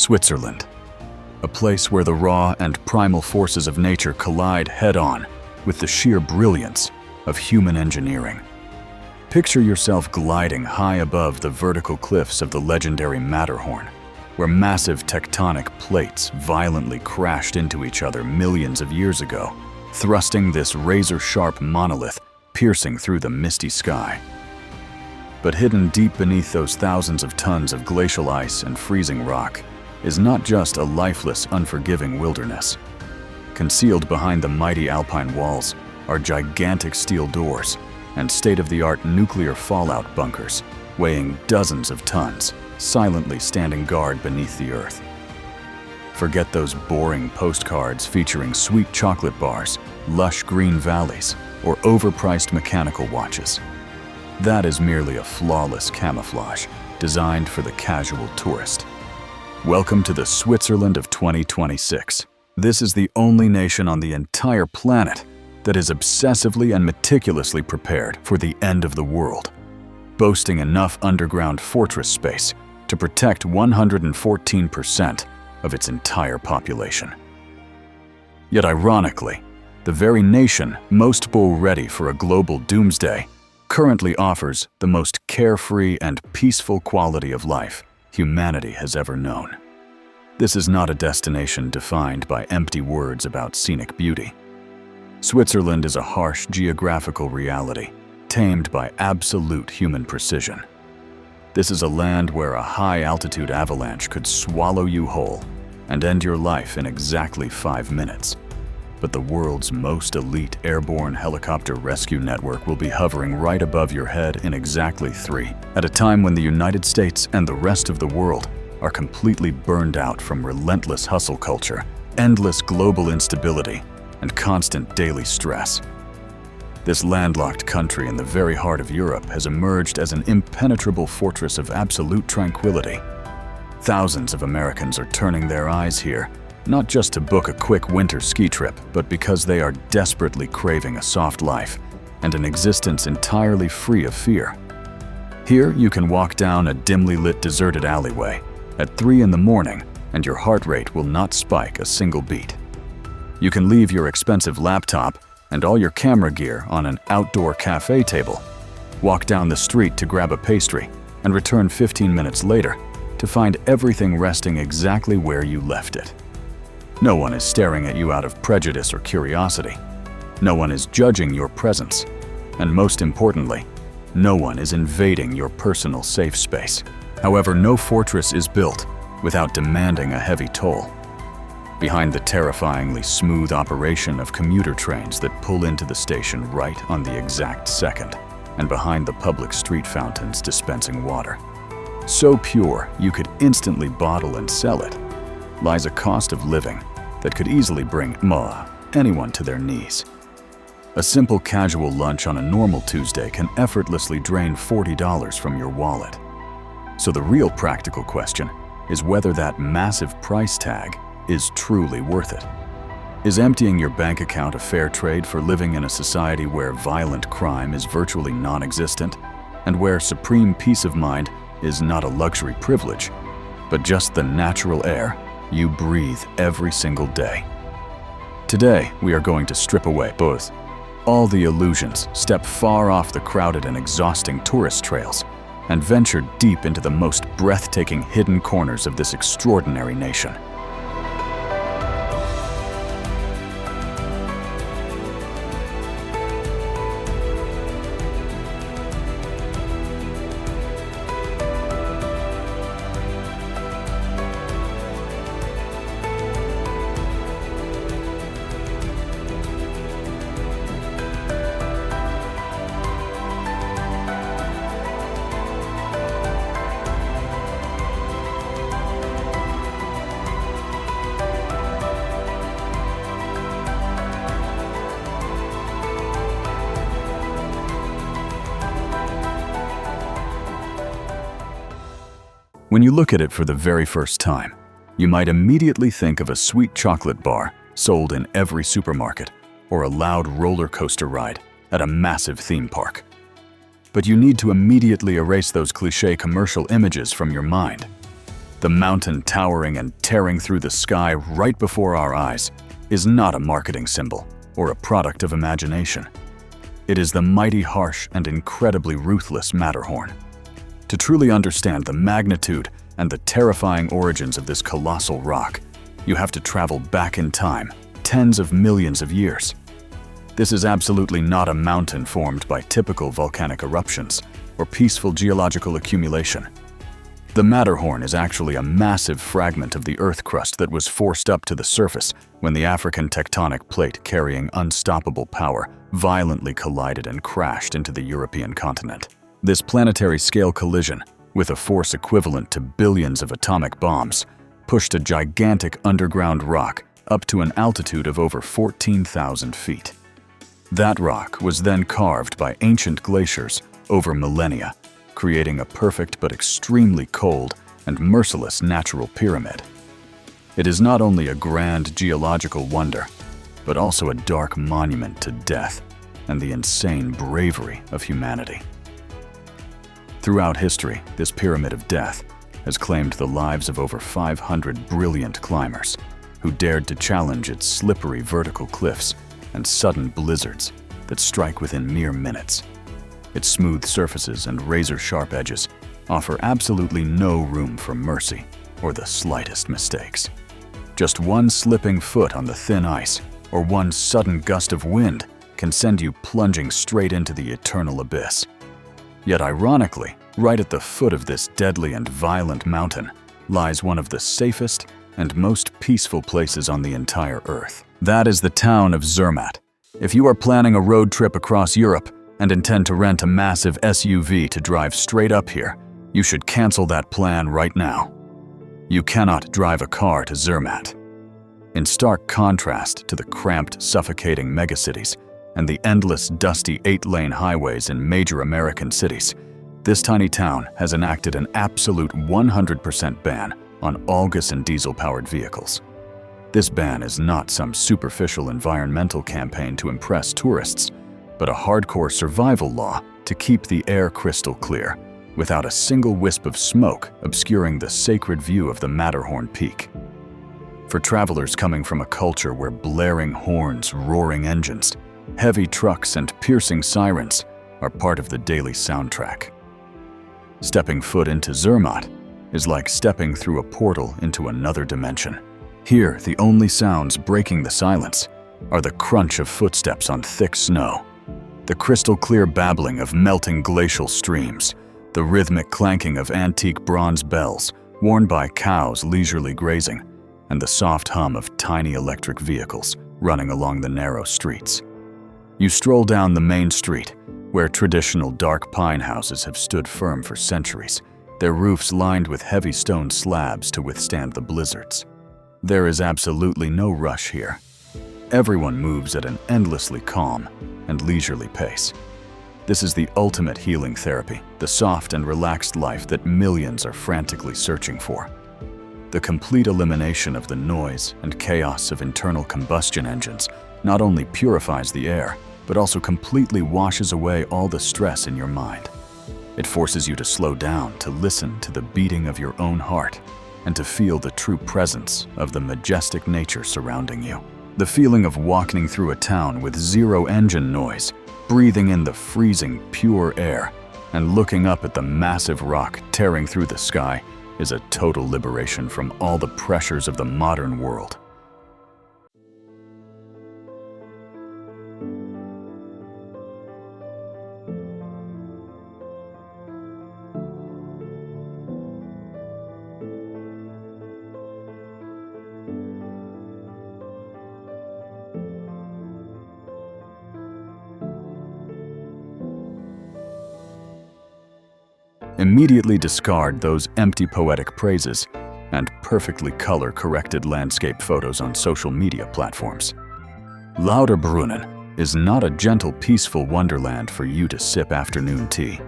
Switzerland, a place where the raw and primal forces of nature collide head-on with the sheer brilliance of human engineering. Picture yourself gliding high above the vertical cliffs of the legendary Matterhorn, where massive tectonic plates violently crashed into each other millions of years ago, thrusting this razor-sharp monolith piercing through the misty sky. But hidden deep beneath those thousands of tons of glacial ice and freezing rock is not just a lifeless, unforgiving wilderness. Concealed behind the mighty alpine walls are gigantic steel doors and state-of-the-art nuclear fallout bunkers weighing dozens of tons, silently standing guard beneath the earth. Forget those boring postcards featuring sweet chocolate bars, lush green valleys, or overpriced mechanical watches. That is merely a flawless camouflage designed for the casual tourist. Welcome to the Switzerland of 2026. This is the only nation on the entire planet that is obsessively and meticulously prepared for the end of the world, boasting enough underground fortress space to protect 114% of its entire population. Yet ironically, the very nation most bull-ready for a global doomsday currently offers the most carefree and peaceful quality of life humanity has ever known. This is not a destination defined by empty words about scenic beauty. Switzerland is a harsh geographical reality, tamed by absolute human precision. This is a land where a high-altitude avalanche could swallow you whole and end your life in exactly 5 minutes. But the world's most elite airborne helicopter rescue network will be hovering right above your head in exactly 3, at a time when the United States and the rest of the world are completely burned out from relentless hustle culture, endless global instability, and constant daily stress. This landlocked country in the very heart of Europe has emerged as an impenetrable fortress of absolute tranquility. Thousands of Americans are turning their eyes here, not just to book a quick winter ski trip, but because they are desperately craving a soft life and an existence entirely free of fear. Here, you can walk down a dimly lit deserted alleyway at 3 in the morning and your heart rate will not spike a single beat. You can leave your expensive laptop and all your camera gear on an outdoor cafe table, walk down the street to grab a pastry, and return 15 minutes later to find everything resting exactly where you left it. No one is staring at you out of prejudice or curiosity. No one is judging your presence. And most importantly, no one is invading your personal safe space. However, no fortress is built without demanding a heavy toll. Behind the terrifyingly smooth operation of commuter trains that pull into the station right on the exact second, and behind the public street fountains dispensing water, so pure you could instantly bottle and sell it, lies a cost of living that could easily bring anyone to their knees. A simple casual lunch on a normal Tuesday can effortlessly drain $40 from your wallet. So the real practical question is whether that massive price tag is truly worth it. Is emptying your bank account a fair trade for living in a society where violent crime is virtually non-existent and where supreme peace of mind is not a luxury privilege, but just the natural air you breathe every single day? Today, we are going to strip away both all the illusions, step far off the crowded and exhausting tourist trails, and venture deep into the most breathtaking hidden corners of this extraordinary nation. When you look at it for the very first time, you might immediately think of a sweet chocolate bar sold in every supermarket or a loud roller coaster ride at a massive theme park. But you need to immediately erase those cliché commercial images from your mind. The mountain towering and tearing through the sky right before our eyes is not a marketing symbol or a product of imagination. It is the mighty, harsh, and incredibly ruthless Matterhorn. To truly understand the magnitude and the terrifying origins of this colossal rock, you have to travel back in time, tens of millions of years. This is absolutely not a mountain formed by typical volcanic eruptions or peaceful geological accumulation. The Matterhorn is actually a massive fragment of the Earth crust that was forced up to the surface when the African tectonic plate carrying unstoppable power violently collided and crashed into the European continent. This planetary-scale collision, with a force equivalent to billions of atomic bombs, pushed a gigantic underground rock up to an altitude of over 14,000 feet. That rock was then carved by ancient glaciers over millennia, creating a perfect but extremely cold and merciless natural pyramid. It is not only a grand geological wonder, but also a dark monument to death and the insane bravery of humanity. Throughout history, this pyramid of death has claimed the lives of over 500 brilliant climbers who dared to challenge its slippery vertical cliffs and sudden blizzards that strike within mere minutes. Its smooth surfaces and razor-sharp edges offer absolutely no room for mercy or the slightest mistakes. Just one slipping foot on the thin ice or one sudden gust of wind can send you plunging straight into the eternal abyss. Yet ironically, right at the foot of this deadly and violent mountain lies one of the safest and most peaceful places on the entire Earth. That is the town of Zermatt. If you are planning a road trip across Europe and intend to rent a massive SUV to drive straight up here, you should cancel that plan right now. You cannot drive a car to Zermatt. In stark contrast to the cramped, suffocating megacities and the endless, dusty 8-lane highways in major American cities, this tiny town has enacted an absolute 100% ban on all gas and diesel-powered vehicles. This ban is not some superficial environmental campaign to impress tourists, but a hardcore survival law to keep the air crystal clear, without a single wisp of smoke obscuring the sacred view of the Matterhorn peak. For travelers coming from a culture where blaring horns, roaring engines, heavy trucks, and piercing sirens are part of the daily soundtrack. Stepping foot into Zermatt is like stepping through a portal into another dimension. Here, the only sounds breaking the silence are the crunch of footsteps on thick snow, the crystal-clear babbling of melting glacial streams, the rhythmic clanking of antique bronze bells worn by cows leisurely grazing, and the soft hum of tiny electric vehicles running along the narrow streets. You stroll down the main street, where traditional dark pine houses have stood firm for centuries, their roofs lined with heavy stone slabs to withstand the blizzards. There is absolutely no rush here. Everyone moves at an endlessly calm and leisurely pace. This is the ultimate healing therapy, the soft and relaxed life that millions are frantically searching for. The complete elimination of the noise and chaos of internal combustion engines not only purifies the air, but also completely washes away all the stress in your mind. It forces you to slow down, to listen to the beating of your own heart, and to feel the true presence of the majestic nature surrounding you. The feeling of walking through a town with zero engine noise, breathing in the freezing, pure air, and looking up at the massive rock tearing through the sky is a total liberation from all the pressures of the modern world. Immediately discard those empty poetic praises and perfectly color-corrected landscape photos on social media platforms. Lauterbrunnen is not a gentle, peaceful wonderland for you to sip afternoon tea.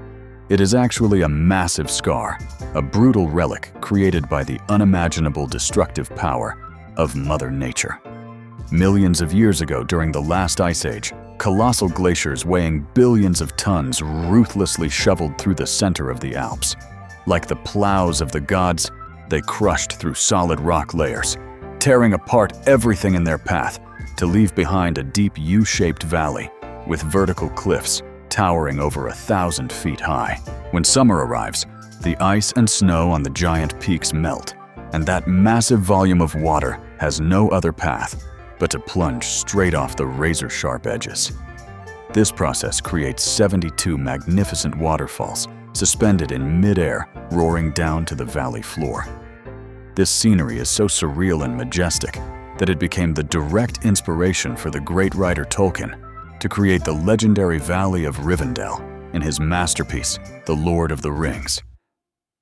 It is actually a massive scar, a brutal relic created by the unimaginable destructive power of Mother Nature. Millions of years ago, during the last ice age, colossal glaciers weighing billions of tons ruthlessly shoveled through the center of the Alps. Like the plows of the gods, They crushed through solid rock layers, tearing apart everything in their path to leave behind a deep U-shaped valley with vertical cliffs towering over 1,000 feet high. When summer arrives, the ice and snow on the giant peaks melt, and that massive volume of water has no other path but to plunge straight off the razor-sharp edges. This process creates 72 magnificent waterfalls suspended in mid-air, roaring down to the valley floor. This scenery is so surreal and majestic that it became the direct inspiration for the great writer Tolkien to create the legendary Valley of Rivendell in his masterpiece, The Lord of the Rings.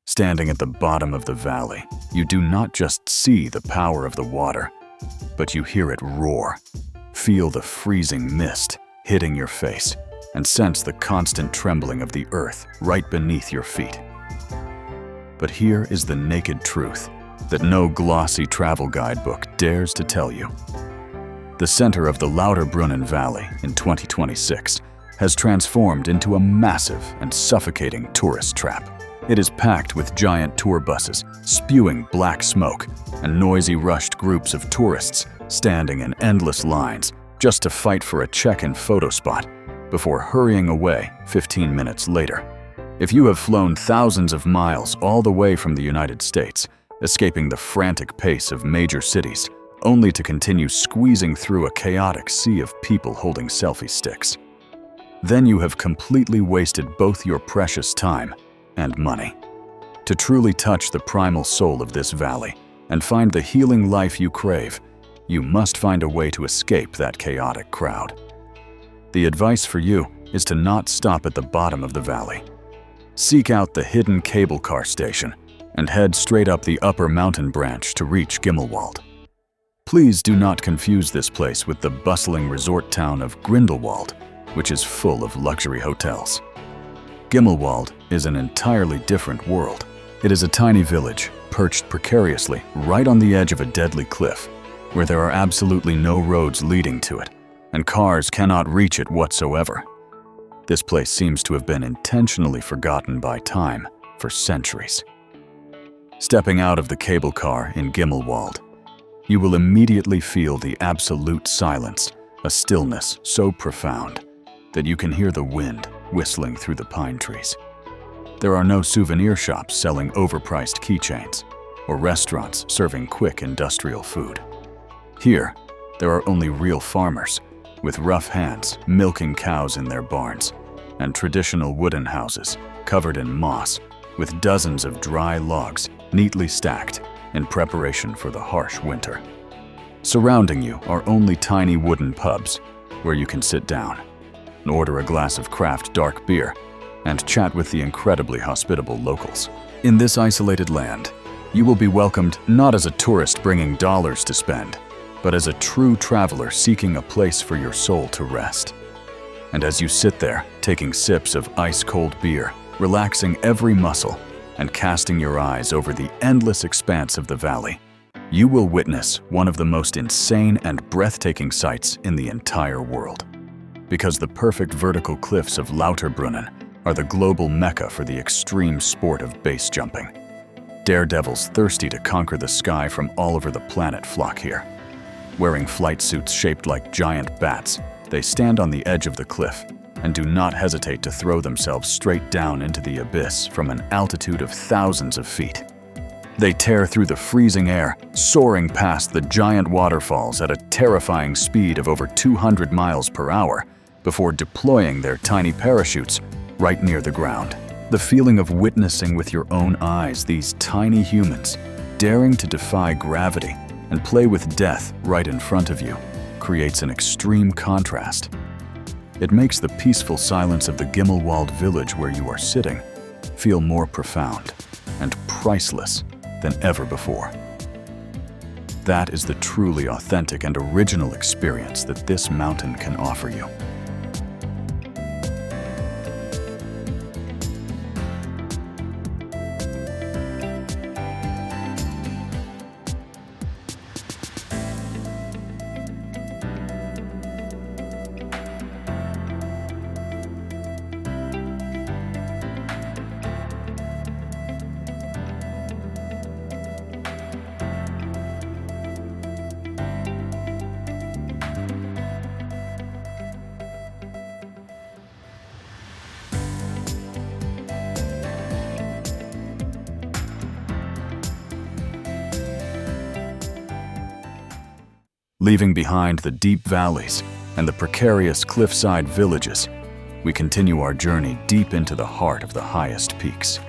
Standing at the bottom of the valley, you do not just see the power of the water, but you hear it roar, feel the freezing mist hitting your face, and sense the constant trembling of the earth right beneath your feet. But here is the naked truth that no glossy travel guidebook dares to tell you. The center of the Lauterbrunnen Valley in 2026 has transformed into a massive and suffocating tourist trap. It is packed with giant tour buses spewing black smoke and noisy rushed groups of tourists standing in endless lines just to fight for a check-in photo spot before hurrying away 15 minutes later. If you have flown thousands of miles all the way from the United States, escaping the frantic pace of major cities, only to continue squeezing through a chaotic sea of people holding selfie sticks, then you have completely wasted both your precious time and money. To truly touch the primal soul of this valley and find the healing life you crave, you must find a way to escape that chaotic crowd. The advice for you is to not stop at the bottom of the valley. Seek out the hidden cable car station and head straight up the upper mountain branch to reach Gimmelwald. Please do not confuse this place with the bustling resort town of Grindelwald, which is full of luxury hotels. Gimmelwald is an entirely different world. It is a tiny village perched precariously right on the edge of a deadly cliff, where there are absolutely no roads leading to it, and cars cannot reach it whatsoever. This place seems to have been intentionally forgotten by time for centuries. Stepping out of the cable car in Gimmelwald, you will immediately feel the absolute silence, a stillness so profound that you can hear the wind whistling through the pine trees. There are no souvenir shops selling overpriced keychains or restaurants serving quick industrial food. Here, there are only real farmers with rough hands milking cows in their barns, and traditional wooden houses covered in moss with dozens of dry logs neatly stacked in preparation for the harsh winter. Surrounding you are only tiny wooden pubs where you can sit down and order a glass of craft dark beer and chat with the incredibly hospitable locals. In this isolated land, you will be welcomed not as a tourist bringing dollars to spend, but as a true traveler seeking a place for your soul to rest. And as you sit there, taking sips of ice-cold beer, relaxing every muscle, and casting your eyes over the endless expanse of the valley, you will witness one of the most insane and breathtaking sights in the entire world. Because the perfect vertical cliffs of Lauterbrunnen are the global mecca for the extreme sport of base jumping. Daredevils thirsty to conquer the sky from all over the planet flock here. Wearing flight suits shaped like giant bats, they stand on the edge of the cliff and do not hesitate to throw themselves straight down into the abyss from an altitude of thousands of feet. They tear through the freezing air, soaring past the giant waterfalls at a terrifying speed of over 200 miles per hour before deploying their tiny parachutes right near the ground. The feeling of witnessing with your own eyes these tiny humans daring to defy gravity and play with death right in front of you creates an extreme contrast. It makes the peaceful silence of the Gimmelwald village where you are sitting feel more profound and priceless than ever before. That is the truly authentic and original experience that this mountain can offer you. Leaving behind the deep valleys and the precarious cliffside villages, we continue our journey deep into the heart of the highest peaks.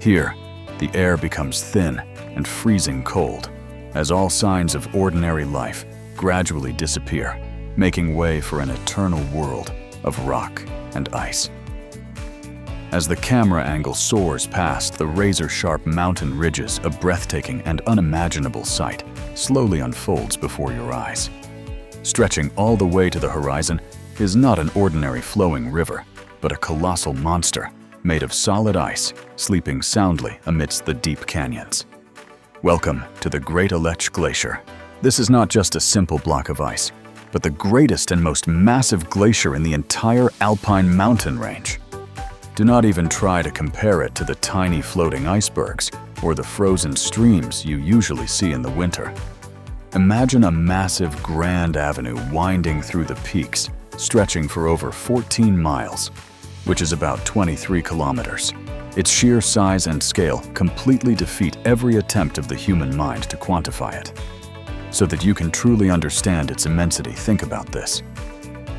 Here, the air becomes thin and freezing cold as all signs of ordinary life gradually disappear, making way for an eternal world of rock and ice. As the camera angle soars past the razor-sharp mountain ridges, a breathtaking and unimaginable sight slowly unfolds before your eyes. Stretching all the way to the horizon is not an ordinary flowing river, but a colossal monster made of solid ice, sleeping soundly amidst the deep canyons. Welcome to the Great Aletsch Glacier. This is not just a simple block of ice, but the greatest and most massive glacier in the entire alpine mountain range. Do not even try to compare it to the tiny floating icebergs or the frozen streams you usually see in the winter. Imagine a massive grand avenue winding through the peaks, stretching for over 14 miles, which is about 23 kilometers. Its sheer size and scale completely defeat every attempt of the human mind to quantify it. So that you can truly understand its immensity, think about this.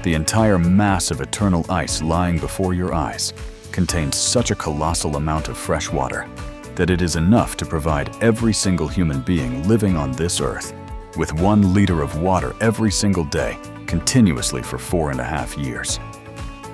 The entire mass of eternal ice lying before your eyes contains such a colossal amount of fresh water that it is enough to provide every single human being living on this earth with 1 liter of water every single day, continuously for 4.5 years.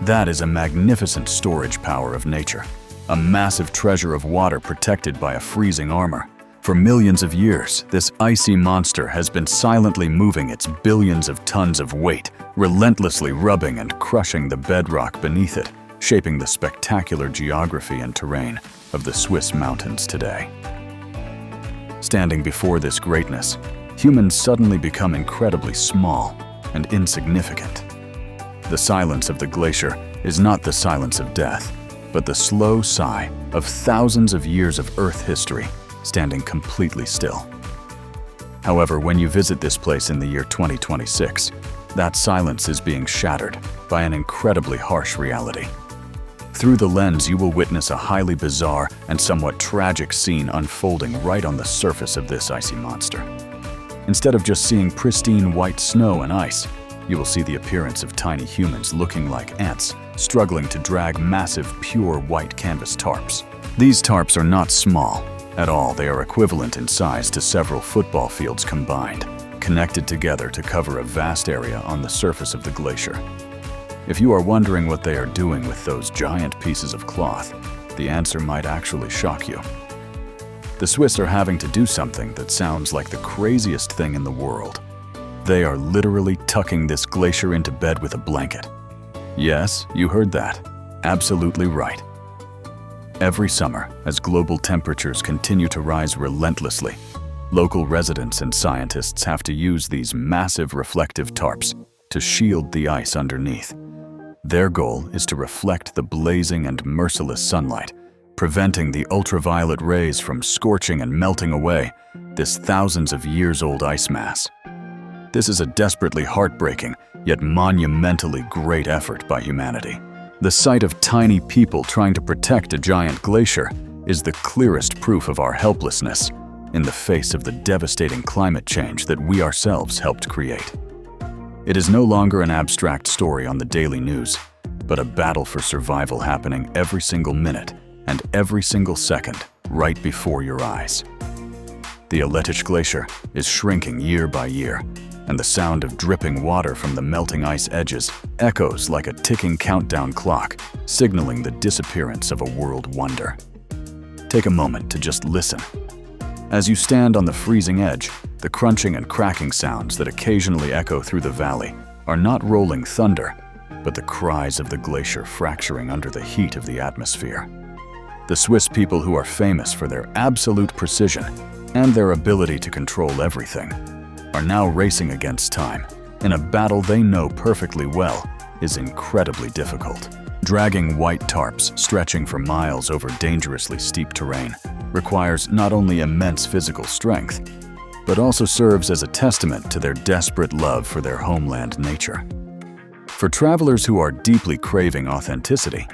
That is a magnificent storage power of nature, a massive treasure of water protected by a freezing armor. For millions of years, this icy monster has been silently moving its billions of tons of weight, relentlessly rubbing and crushing the bedrock beneath it, shaping the spectacular geography and terrain of the Swiss mountains today. Standing before this greatness, humans suddenly become incredibly small and insignificant. The silence of the glacier is not the silence of death, but the slow sigh of thousands of years of Earth history standing completely still. However, when you visit this place in the year 2026, that silence is being shattered by an incredibly harsh reality. Through the lens, you will witness a highly bizarre and somewhat tragic scene unfolding right on the surface of this icy monster. Instead of just seeing pristine white snow and ice, you will see the appearance of tiny humans looking like ants, struggling to drag massive, pure white canvas tarps. These tarps are not small at all. They are equivalent in size to several football fields combined, connected together to cover a vast area on the surface of the glacier. If you are wondering what they are doing with those giant pieces of cloth, the answer might actually shock you. The Swiss are having to do something that sounds like the craziest thing in the world. They are literally tucking this glacier into bed with a blanket. Yes, you heard that. Absolutely right. Every summer, as global temperatures continue to rise relentlessly, local residents and scientists have to use these massive reflective tarps to shield the ice underneath. Their goal is to reflect the blazing and merciless sunlight, preventing the ultraviolet rays from scorching and melting away this thousands of years old ice mass. This is a desperately heartbreaking, yet monumentally great effort by humanity. The sight of tiny people trying to protect a giant glacier is the clearest proof of our helplessness in the face of the devastating climate change that we ourselves helped create. It is no longer an abstract story on the daily news, but a battle for survival happening every single minute and every single second right before your eyes. The Aletsch Glacier is shrinking year by year, and the sound of dripping water from the melting ice edges echoes like a ticking countdown clock, signaling the disappearance of a world wonder. Take a moment to just listen. As you stand on the freezing edge, the crunching and cracking sounds that occasionally echo through the valley are not rolling thunder, but the cries of the glacier fracturing under the heat of the atmosphere. The Swiss people, who are famous for their absolute precision and their ability to control everything, are now racing against time in a battle they know perfectly well is incredibly difficult. Dragging white tarps stretching for miles over dangerously steep terrain requires not only immense physical strength, but also serves as a testament to their desperate love for their homeland nature. For travelers who are deeply craving authenticity,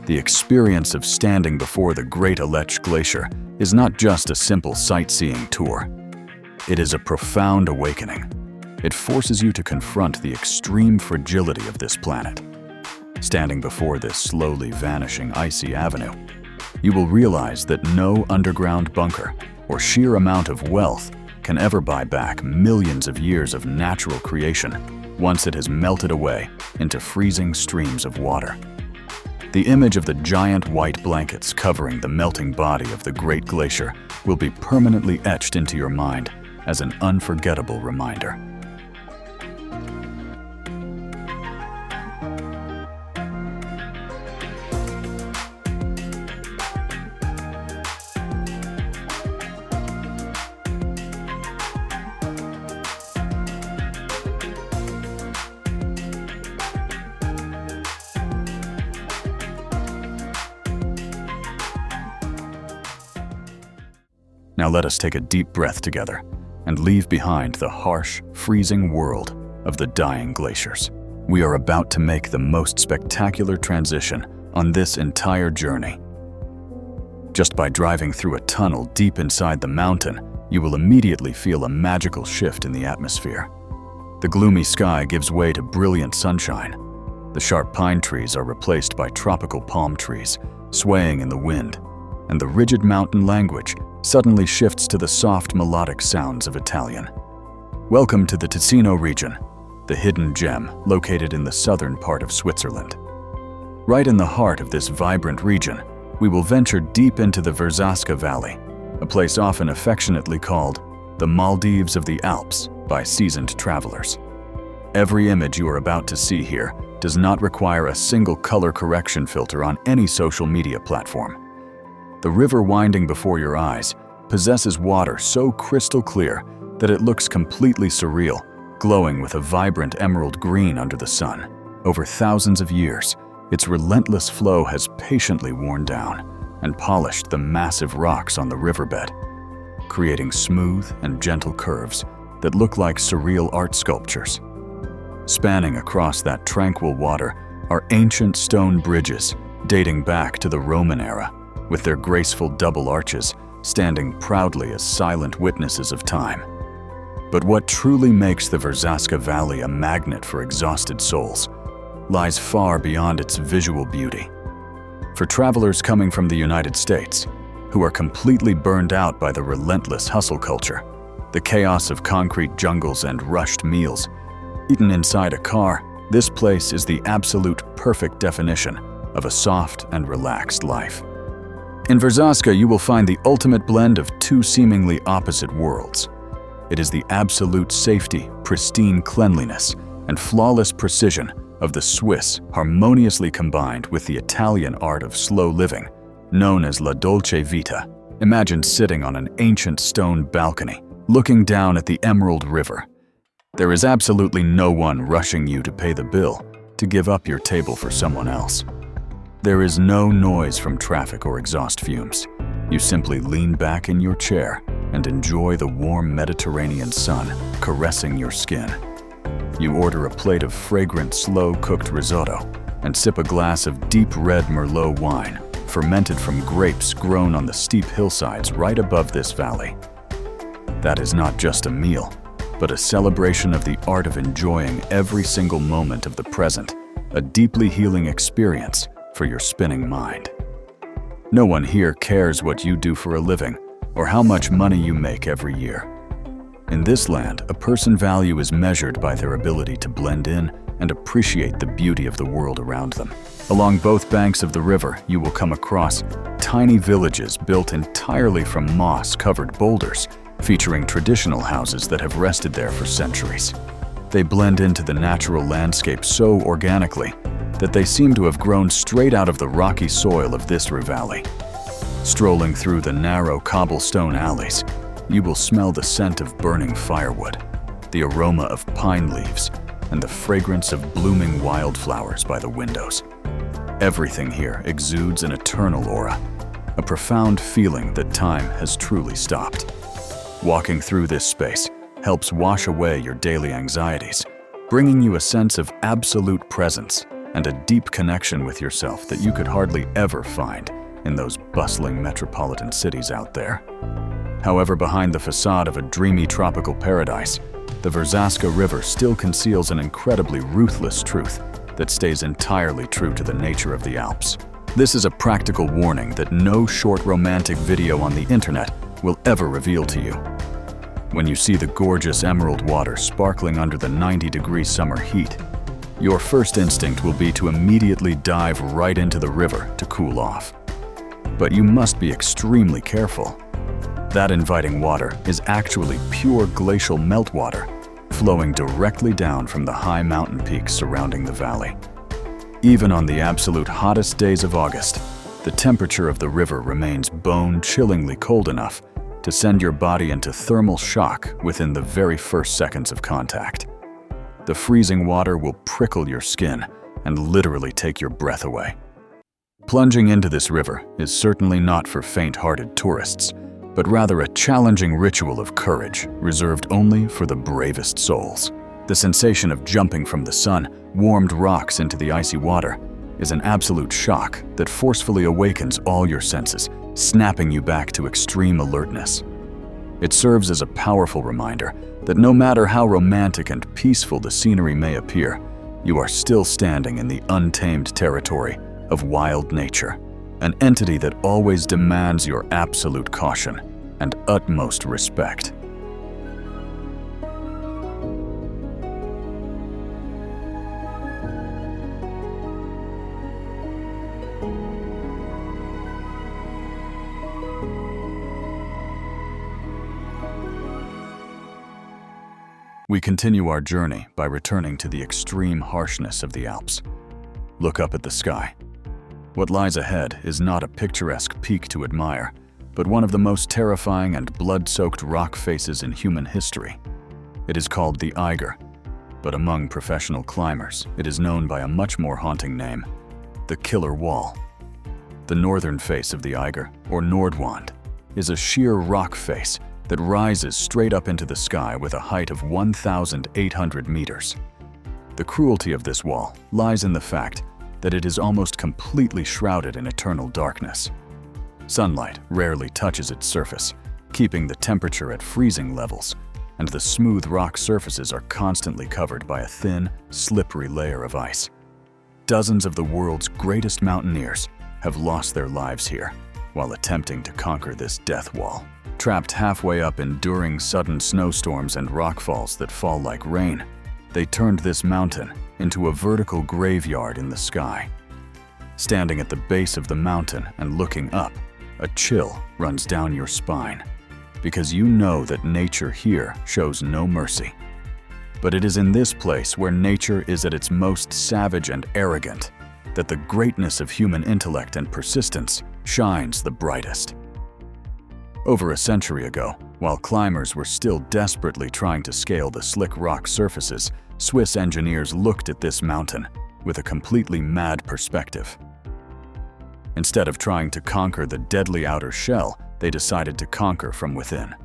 the experience of standing before the Great Aletsch Glacier is not just a simple sightseeing tour. It is a profound awakening. It forces you to confront the extreme fragility of this planet. Standing before this slowly vanishing icy avenue, you will realize that no underground bunker or sheer amount of wealth can ever buy back millions of years of natural creation once it has melted away into freezing streams of water. The image of the giant white blankets covering the melting body of the Great Glacier will be permanently etched into your mind as an unforgettable reminder. Now let us take a deep breath together and leave behind the harsh, freezing world of the dying glaciers. We are about to make the most spectacular transition on this entire journey. Just by driving through a tunnel deep inside the mountain, you will immediately feel a magical shift in the atmosphere. The gloomy sky gives way to brilliant sunshine. The sharp pine trees are replaced by tropical palm trees, swaying in the wind, and the rigid mountain language suddenly shifts to the soft melodic sounds of Italian. Welcome to the Ticino region, the hidden gem located in the southern part of Switzerland. Right in the heart of this vibrant region, we will venture deep into the Verzasca Valley, a place often affectionately called the Maldives of the Alps by seasoned travelers. Every image you are about to see here does not require a single color correction filter on any social media platform. The river winding before your eyes possesses water so crystal clear that it looks completely surreal, glowing with a vibrant emerald green under the sun. Over thousands of years, its relentless flow has patiently worn down and polished the massive rocks on the riverbed, creating smooth and gentle curves that look like surreal art sculptures. Spanning across that tranquil water are ancient stone bridges dating back to the Roman era, with their graceful double arches standing proudly as silent witnesses of time. But what truly makes the Verzasca Valley a magnet for exhausted souls lies far beyond its visual beauty. For travelers coming from the United States, who are completely burned out by the relentless hustle culture, the chaos of concrete jungles and rushed meals, eaten inside a car, this place is the absolute perfect definition of a soft and relaxed life. In Verzasca, you will find the ultimate blend of two seemingly opposite worlds. It is the absolute safety, pristine cleanliness, and flawless precision of the Swiss harmoniously combined with the Italian art of slow living, known as la dolce vita. Imagine sitting on an ancient stone balcony, looking down at the Emerald River. There is absolutely no one rushing you to pay the bill, to give up your table for someone else. There is no noise from traffic or exhaust fumes. You simply lean back in your chair and enjoy the warm Mediterranean sun caressing your skin. You order a plate of fragrant, slow-cooked risotto and sip a glass of deep red Merlot wine, fermented from grapes grown on the steep hillsides right above this valley. That is not just a meal, but a celebration of the art of enjoying every single moment of the present, a deeply healing experience for your spinning mind. No one here cares what you do for a living or how much money you make every year. In this land, a person's value is measured by their ability to blend in and appreciate the beauty of the world around them. Along both banks of the river, you will come across tiny villages built entirely from moss-covered boulders, featuring traditional houses that have rested there for centuries. They blend into the natural landscape so organically that they seem to have grown straight out of the rocky soil of this valley. Strolling through the narrow cobblestone alleys, you will smell the scent of burning firewood, the aroma of pine leaves, and the fragrance of blooming wildflowers by the windows. Everything here exudes an eternal aura, a profound feeling that time has truly stopped. Walking through this space helps wash away your daily anxieties, bringing you a sense of absolute presence and a deep connection with yourself that you could hardly ever find in those bustling metropolitan cities out there. However, behind the facade of a dreamy tropical paradise, the Verzasca River still conceals an incredibly ruthless truth that stays entirely true to the nature of the Alps. This is a practical warning that no short romantic video on the internet will ever reveal to you. When you see the gorgeous emerald water sparkling under the 90-degree summer heat, your first instinct will be to immediately dive right into the river to cool off. But you must be extremely careful. That inviting water is actually pure glacial meltwater, flowing directly down from the high mountain peaks surrounding the valley. Even on the absolute hottest days of August, the temperature of the river remains bone-chillingly cold enough to send your body into thermal shock within the very first seconds of contact. The freezing water will prickle your skin and literally take your breath away. Plunging into this river is certainly not for faint-hearted tourists, but rather a challenging ritual of courage reserved only for the bravest souls. The sensation of jumping from the sun-warmed rocks into the icy water is an absolute shock that forcefully awakens all your senses, snapping you back to extreme alertness. It serves as a powerful reminder that no matter how romantic and peaceful the scenery may appear, you are still standing in the untamed territory of wild nature, an entity that always demands your absolute caution and utmost respect. We continue our journey by returning to the extreme harshness of the Alps. Look up at the sky. What lies ahead is not a picturesque peak to admire, but one of the most terrifying and blood-soaked rock faces in human history. It is called the Eiger, but among professional climbers, it is known by a much more haunting name, the Killer Wall. The northern face of the Eiger, or Nordwand, is a sheer rock face that rises straight up into the sky with a height of 1,800 meters. The cruelty of this wall lies in the fact that it is almost completely shrouded in eternal darkness. Sunlight rarely touches its surface, keeping the temperature at freezing levels, and the smooth rock surfaces are constantly covered by a thin, slippery layer of ice. Dozens of the world's greatest mountaineers have lost their lives here while attempting to conquer this death wall. Trapped halfway up enduring sudden snowstorms and rockfalls that fall like rain, they turned this mountain into a vertical graveyard in the sky. Standing at the base of the mountain and looking up, a chill runs down your spine, because you know that nature here shows no mercy. But it is in this place where nature is at its most savage and arrogant that the greatness of human intellect and persistence shines the brightest. Over a century ago, while climbers were still desperately trying to scale the slick rock surfaces, Swiss engineers looked at this mountain with a completely mad perspective. Instead of trying to conquer the deadly outer shell, they decided to conquer from within.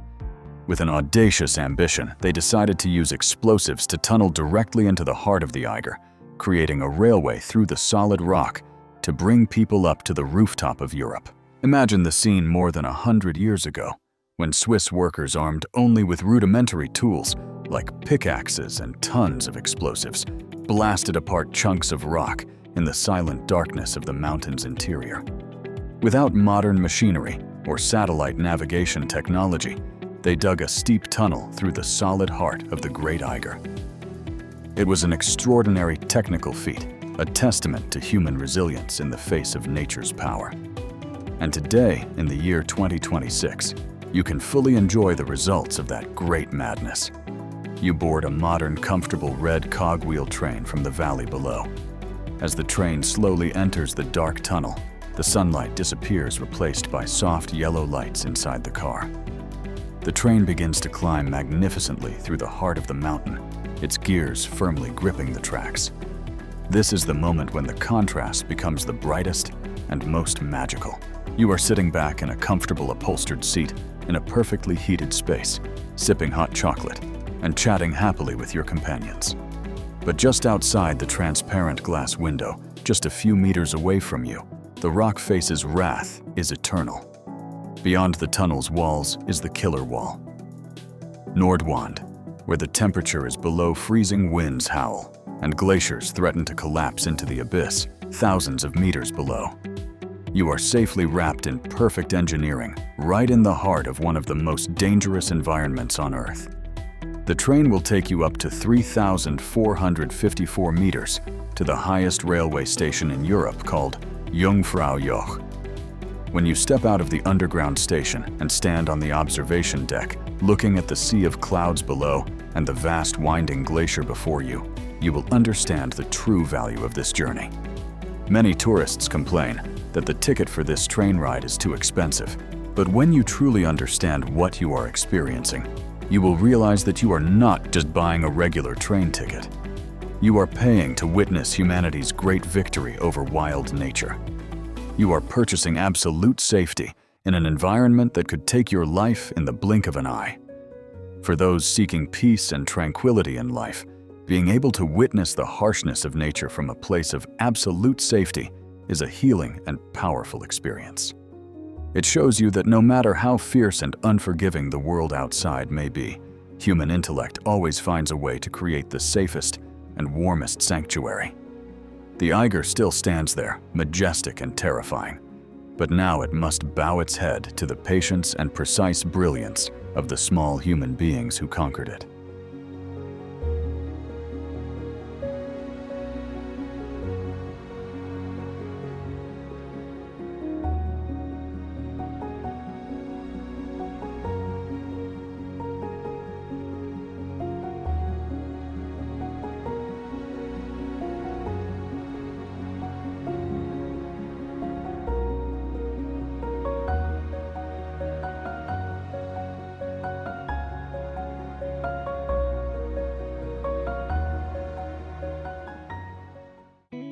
With an audacious ambition, they decided to use explosives to tunnel directly into the heart of the Eiger, creating a railway through the solid rock to bring people up to the rooftop of Europe. Imagine the scene more than 100 years ago, when Swiss workers armed only with rudimentary tools like pickaxes and tons of explosives blasted apart chunks of rock in the silent darkness of the mountain's interior. Without modern machinery or satellite navigation technology, they dug a steep tunnel through the solid heart of the Great Eiger. It was an extraordinary technical feat, a testament to human resilience in the face of nature's power. And today, in the year 2026, you can fully enjoy the results of that great madness. You board a modern, comfortable red cogwheel train from the valley below. As the train slowly enters the dark tunnel, the sunlight disappears, replaced by soft yellow lights inside the car. The train begins to climb magnificently through the heart of the mountain, its gears firmly gripping the tracks. This is the moment when the contrast becomes the brightest and most magical. You are sitting back in a comfortable upholstered seat in a perfectly heated space, sipping hot chocolate and chatting happily with your companions. But just outside the transparent glass window, just a few meters away from you, the rock face's wrath is eternal. Beyond the tunnel's walls is the Killer Wall. Nordwand, where the temperature is below freezing winds howl, and glaciers threaten to collapse into the abyss, thousands of meters below. You are safely wrapped in perfect engineering, right in the heart of one of the most dangerous environments on Earth. The train will take you up to 3,454 meters to the highest railway station in Europe called Jungfraujoch. When you step out of the underground station and stand on the observation deck, looking at the sea of clouds below and the vast winding glacier before you, you will understand the true value of this journey. Many tourists complain that the ticket for this train ride is too expensive, but when you truly understand what you are experiencing, you will realize that you are not just buying a regular train ticket. You are paying to witness humanity's great victory over wild nature. You are purchasing absolute safety in an environment that could take your life in the blink of an eye. For those seeking peace and tranquility in life, being able to witness the harshness of nature from a place of absolute safety is a healing and powerful experience. It shows you that no matter how fierce and unforgiving the world outside may be, human intellect always finds a way to create the safest and warmest sanctuary. The Eiger still stands there, majestic and terrifying, but now it must bow its head to the patience and precise brilliance of the small human beings who conquered it.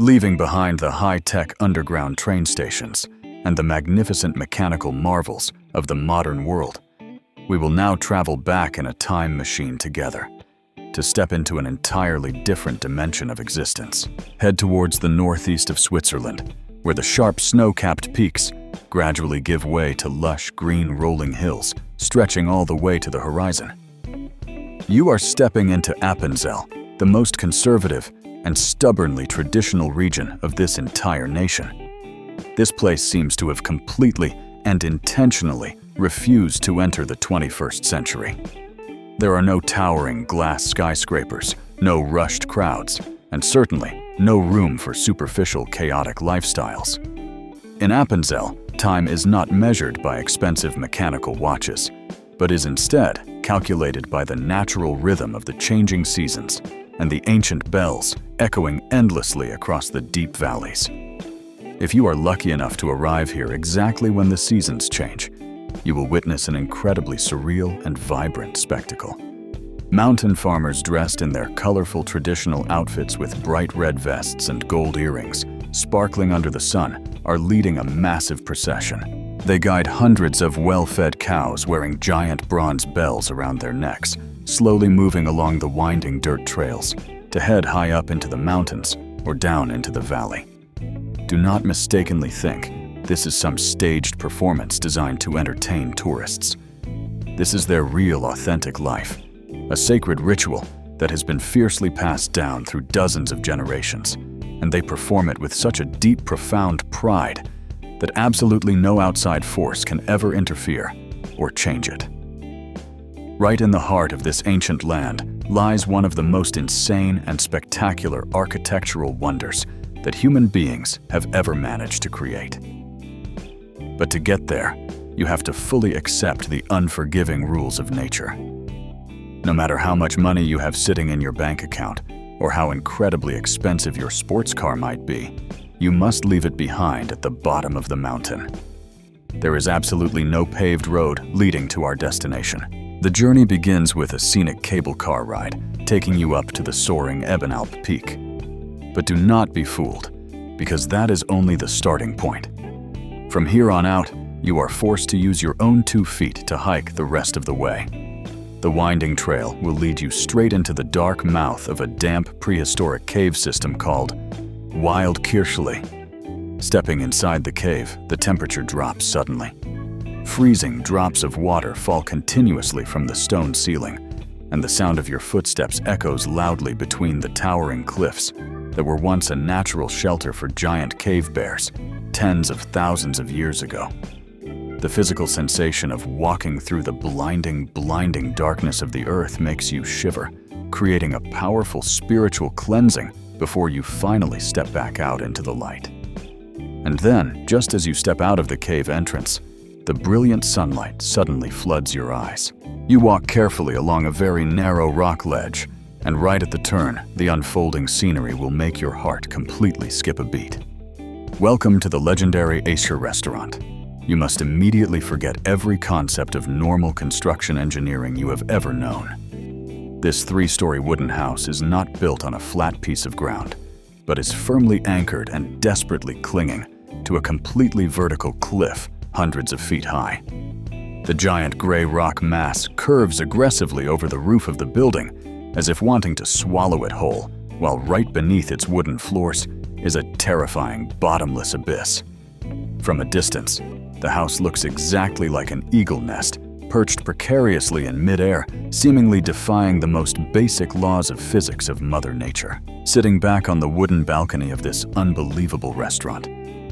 Leaving behind the high-tech underground train stations and the magnificent mechanical marvels of the modern world, we will now travel back in a time machine together to step into an entirely different dimension of existence. Head towards the northeast of Switzerland, where the sharp snow-capped peaks gradually give way to lush green rolling hills stretching all the way to the horizon. You are stepping into Appenzell, the most conservative and stubbornly traditional region of this entire nation. This place seems to have completely and intentionally refused to enter the 21st century. There are no towering glass skyscrapers, no rushed crowds, and certainly no room for superficial, chaotic lifestyles. In Appenzell, time is not measured by expensive mechanical watches, but is instead calculated by the natural rhythm of the changing seasons and the ancient bells echoing endlessly across the deep valleys. If you are lucky enough to arrive here exactly when the seasons change, you will witness an incredibly surreal and vibrant spectacle. Mountain farmers dressed in their colorful traditional outfits with bright red vests and gold earrings, sparkling under the sun, are leading a massive procession. They guide hundreds of well-fed cows wearing giant bronze bells around their necks, slowly moving along the winding dirt trails to head high up into the mountains or down into the valley. Do not mistakenly think this is some staged performance designed to entertain tourists. This is their real, authentic life, a sacred ritual that has been fiercely passed down through dozens of generations, and they perform it with such a deep, profound pride that absolutely no outside force can ever interfere or change it. Right in the heart of this ancient land lies one of the most insane and spectacular architectural wonders that human beings have ever managed to create. But to get there, you have to fully accept the unforgiving rules of nature. No matter how much money you have sitting in your bank account, or how incredibly expensive your sports car might be, you must leave it behind at the bottom of the mountain. There is absolutely no paved road leading to our destination. The journey begins with a scenic cable car ride, taking you up to the soaring Ebenalp Peak. But do not be fooled, because that is only the starting point. From here on out, you are forced to use your own 2 feet to hike the rest of the way. The winding trail will lead you straight into the dark mouth of a damp prehistoric cave system called Wild Kirschli. Stepping inside the cave, the temperature drops suddenly. Freezing drops of water fall continuously from the stone ceiling, and the sound of your footsteps echoes loudly between the towering cliffs that were once a natural shelter for giant cave bears tens of thousands of years ago. The physical sensation of walking through the blinding darkness of the earth makes you shiver, creating a powerful spiritual cleansing before you finally step back out into the light. And then, just as you step out of the cave entrance, the brilliant sunlight suddenly floods your eyes. You walk carefully along a very narrow rock ledge, and right at the turn, the unfolding scenery will make your heart completely skip a beat. Welcome to the legendary Acer restaurant. You must immediately forget every concept of normal construction engineering you have ever known. This 3-story wooden house is not built on a flat piece of ground, but is firmly anchored and desperately clinging to a completely vertical cliff hundreds of feet high. The giant gray rock mass curves aggressively over the roof of the building, as if wanting to swallow it whole, while right beneath its wooden floors is a terrifying, bottomless abyss. From a distance, the house looks exactly like an eagle nest, perched precariously in midair, seemingly defying the most basic laws of physics of Mother Nature. Sitting back on the wooden balcony of this unbelievable restaurant,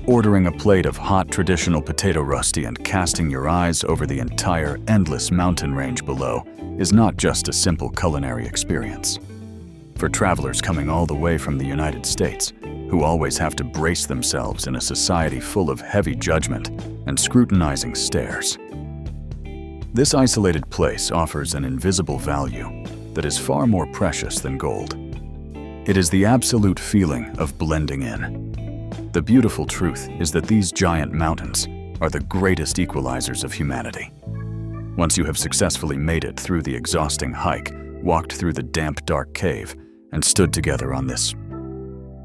ordering a plate of hot traditional potato rosti and casting your eyes over the entire endless mountain range below is not just a simple culinary experience. For travelers coming all the way from the United States, who always have to brace themselves in a society full of heavy judgment and scrutinizing stares, this isolated place offers an invisible value that is far more precious than gold. It is the absolute feeling of blending in. The beautiful truth is that these giant mountains are the greatest equalizers of humanity. Once you have successfully made it through the exhausting hike, walked through the damp, dark cave, and stood together on this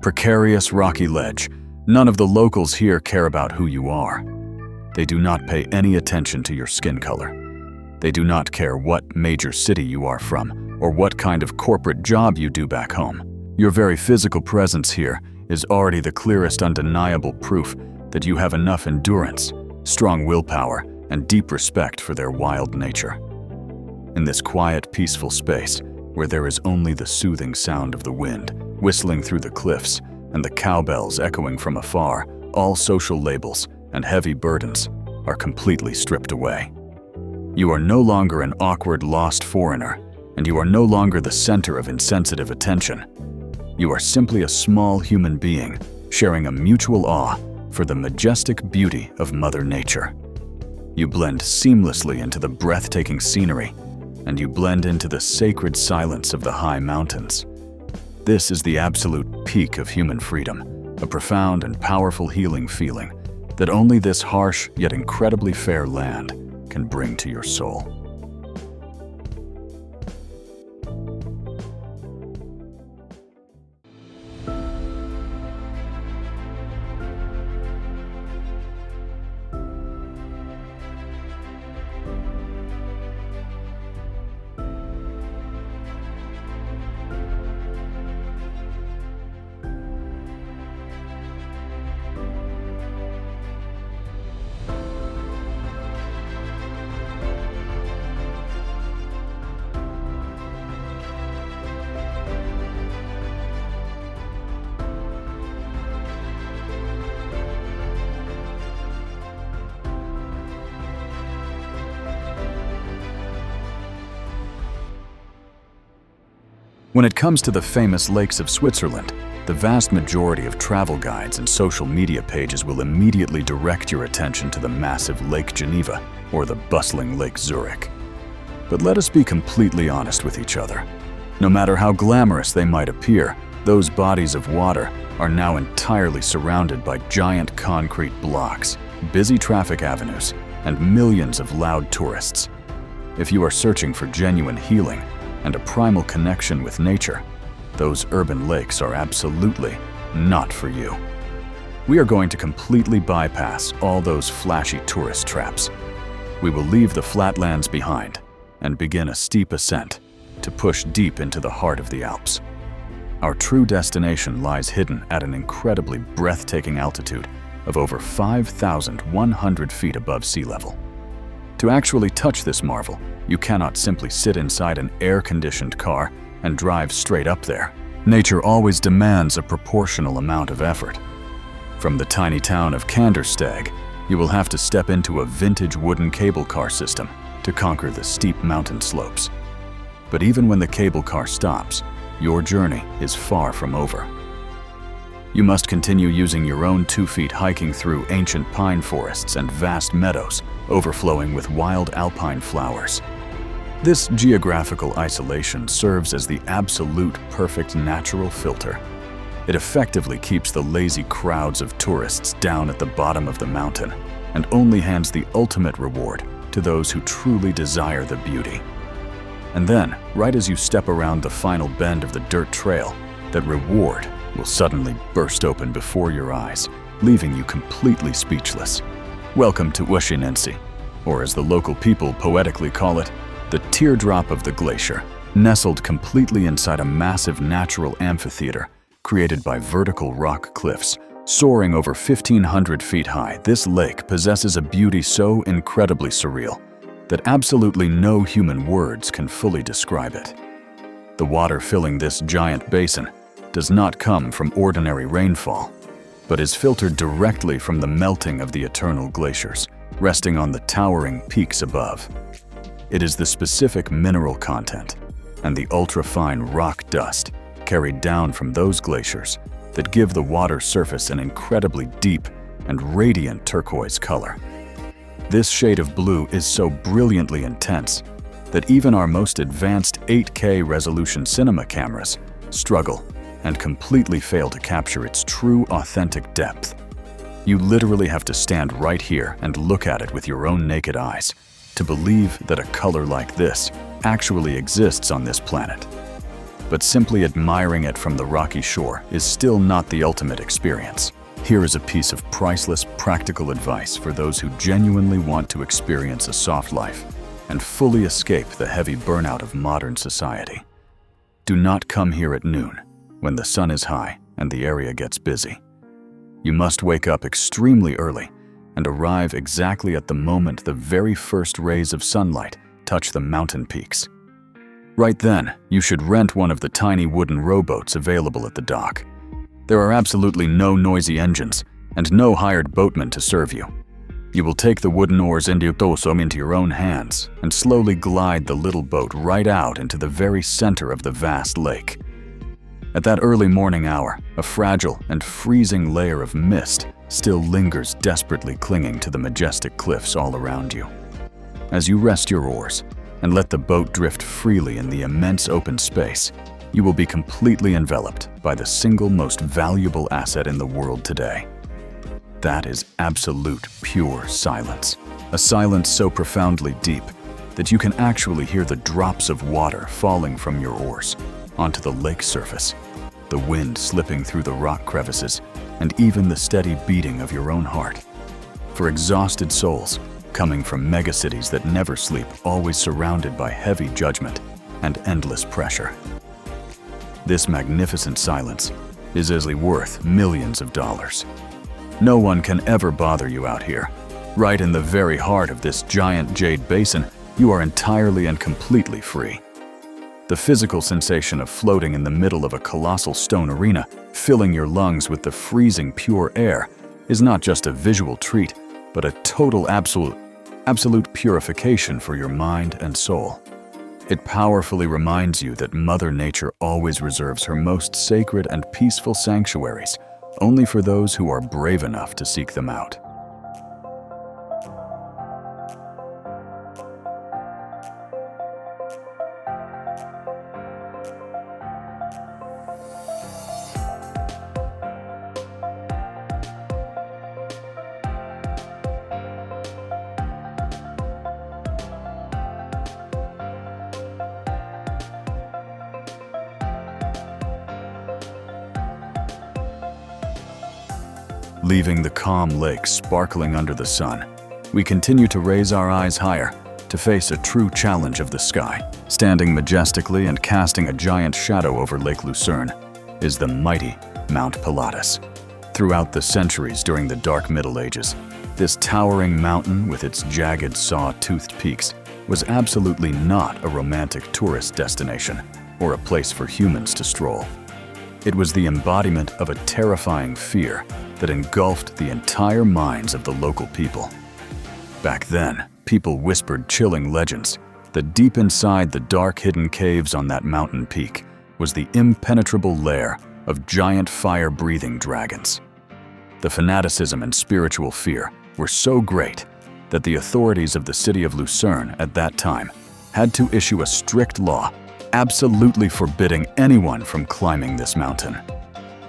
precarious rocky ledge, none of the locals here care about who you are. They do not pay any attention to your skin color. They do not care what major city you are from or what kind of corporate job you do back home. Your very physical presence here is already the clearest undeniable proof that you have enough endurance, strong willpower, and deep respect for their wild nature. In this quiet, peaceful space, where there is only the soothing sound of the wind whistling through the cliffs and the cowbells echoing from afar, all social labels and heavy burdens are completely stripped away. You are no longer an awkward, lost foreigner, and you are no longer the center of insensitive attention. You are simply a small human being sharing a mutual awe for the majestic beauty of Mother Nature. You blend seamlessly into the breathtaking scenery, and you blend into the sacred silence of the high mountains. This is the absolute peak of human freedom, a profound and powerful healing feeling that only this harsh yet incredibly fair land can bring to your soul. When it comes to the famous lakes of Switzerland, the vast majority of travel guides and social media pages will immediately direct your attention to the massive Lake Geneva or the bustling Lake Zurich. But let us be completely honest with each other. No matter how glamorous they might appear, those bodies of water are now entirely surrounded by giant concrete blocks, busy traffic avenues, and millions of loud tourists. If you are searching for genuine healing and a primal connection with nature, those urban lakes are absolutely not for you. We are going to completely bypass all those flashy tourist traps. We will leave the flatlands behind and begin a steep ascent to push deep into the heart of the Alps. Our true destination lies hidden at an incredibly breathtaking altitude of over 5,100 feet above sea level. To actually touch this marvel, you cannot simply sit inside an air-conditioned car and drive straight up there. Nature always demands a proportional amount of effort. From the tiny town of Kandersteg, you will have to step into a vintage wooden cable car system to conquer the steep mountain slopes. But even when the cable car stops, your journey is far from over. You must continue using your own 2 feet hiking through ancient pine forests and vast meadows overflowing with wild alpine flowers. This geographical isolation serves as the absolute perfect natural filter. It effectively keeps the lazy crowds of tourists down at the bottom of the mountain and only hands the ultimate reward to those who truly desire the beauty. And then, right as you step around the final bend of the dirt trail, that reward will suddenly burst open before your eyes, leaving you completely speechless. Welcome to Ushinensi, or as the local people poetically call it, the teardrop of the glacier, nestled completely inside a massive natural amphitheater created by vertical rock cliffs. Soaring over 1,500 feet high, this lake possesses a beauty so incredibly surreal that absolutely no human words can fully describe it. The water filling this giant basin does not come from ordinary rainfall, but is filtered directly from the melting of the eternal glaciers, resting on the towering peaks above. It is the specific mineral content and the ultra-fine rock dust carried down from those glaciers that give the water surface an incredibly deep and radiant turquoise color. This shade of blue is so brilliantly intense that even our most advanced 8K resolution cinema cameras struggle and completely fail to capture its true, authentic depth. You literally have to stand right here and look at it with your own naked eyes to believe that a color like this actually exists on this planet. But simply admiring it from the rocky shore is still not the ultimate experience. Here is a piece of priceless, practical advice for those who genuinely want to experience a soft life and fully escape the heavy burnout of modern society. Do not come here at noon, when the sun is high and the area gets busy. You must wake up extremely early and arrive exactly at the moment the very first rays of sunlight touch the mountain peaks. Right then, you should rent one of the tiny wooden rowboats available at the dock. There are absolutely no noisy engines and no hired boatmen to serve you. You will take the wooden oars into your own hands and slowly glide the little boat right out into the very center of the vast lake. At that early morning hour, a fragile and freezing layer of mist still lingers, desperately clinging to the majestic cliffs all around you. As you rest your oars and let the boat drift freely in the immense open space, you will be completely enveloped by the single most valuable asset in the world today. That is absolute, pure silence. A silence so profoundly deep that you can actually hear the drops of water falling from your oars onto the lake surface, the wind slipping through the rock crevices, and even the steady beating of your own heart. For exhausted souls, coming from megacities that never sleep, always surrounded by heavy judgment and endless pressure. This magnificent silence is easily worth millions of dollars. No one can ever bother you out here. Right in the very heart of this giant jade basin, you are entirely and completely free. The physical sensation of floating in the middle of a colossal stone arena, filling your lungs with the freezing pure air, is not just a visual treat, but a total absolute purification for your mind and soul. It powerfully reminds you that Mother Nature always reserves her most sacred and peaceful sanctuaries only for those who are brave enough to seek them out. Leaving the calm lake sparkling under the sun, we continue to raise our eyes higher to face a true challenge of the sky. Standing majestically and casting a giant shadow over Lake Lucerne is the mighty Mount Pilatus. Throughout the centuries during the Dark Middle Ages, This towering mountain with its jagged saw-toothed peaks was absolutely not a romantic tourist destination or a place for humans to stroll. It was the embodiment of a terrifying fear that engulfed the entire minds of the local people. Back then, people whispered chilling legends that deep inside the dark hidden caves on that mountain peak was the impenetrable lair of giant fire-breathing dragons. The fanaticism and spiritual fear were so great that the authorities of the city of Lucerne at that time had to issue a strict law absolutely forbidding anyone from climbing this mountain.